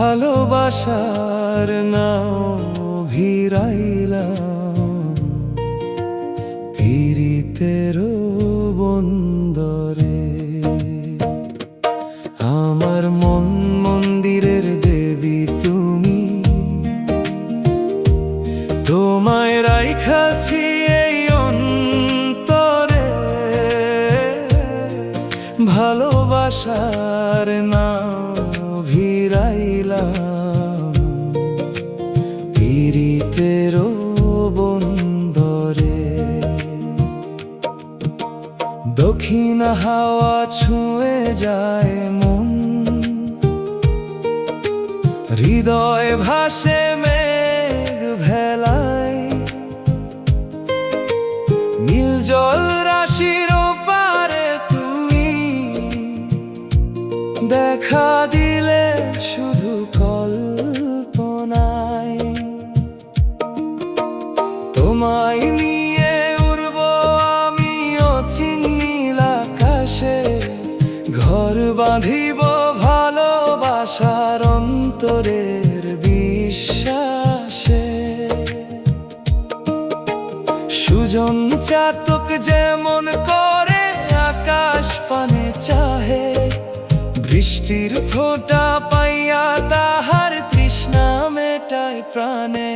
ভালোবাসার নাও ভিড়াইলাম পীড়িতের বন্দরে। আমার মন মন্দিরের দেবী তুমি, তোমায় রাইখাছি এই অন্তরে। ভালোবাসার নাও ভিড়াইলাম পীড়িতের বন্দরে। দক্ষিণ হাওয়া ছুঁয়ে যায় মন, হৃদয় ভাসে মেঘ ভেলায়। নীল জল রাশির পারে তুমি দেখা দিলে শুধু কল্পনায়। তোমায় নিয়ে উড়ব আমি অচিন নীল আকাশে, ঘর বাঁধিব ভালোবাসার অন্তরের বিশ্বাসে। সুজন চাতক যেমন করে আকাশ পানে চাহে, বৃষ্টির ফোঁটা পাইয়া তাহার তৃষ্ণা মেটায় প্রাণে।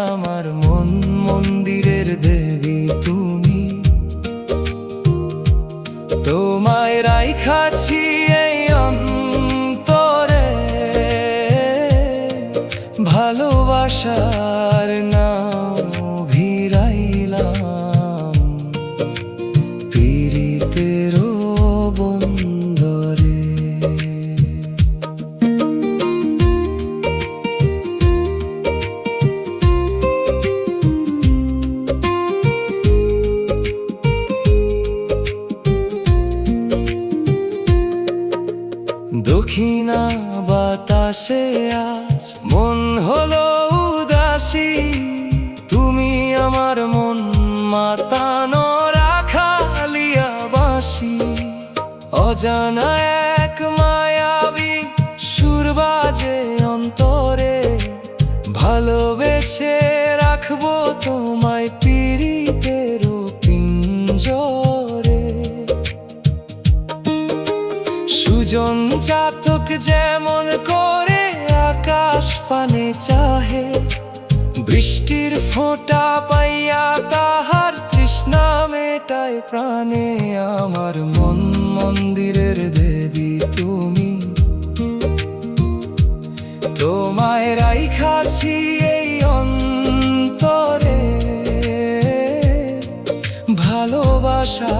আমার মন মন্দিরের দেবী তুমি, তোমায় রাইখাছি এই অন্তরে। ভালোবাসার নাও ভিড়াইলাম পীড়িতের বন্দরে। দক্ষিণা বাতাসে আজ মন হলো উদাসী, তুমি আমার মন মাতানো রাখালিয়া বাঁশি। অজানা এক মায়াবী সুর বাজে অন্তরে, ভালোবেসে রাখবো তোমায় পীড়িতের পিঞ্জরে। সুজন চাতক যেমন করে আকাশ পানে চাহে, বৃষ্টির ফোঁটা পাইয়া তাহার তৃষ্ণা মেটায় প্রাণে। আমার মন মন্দিরের দেবী তুমি, তোমায় রাইখাছি এই অন্তরে। ভালোবাসা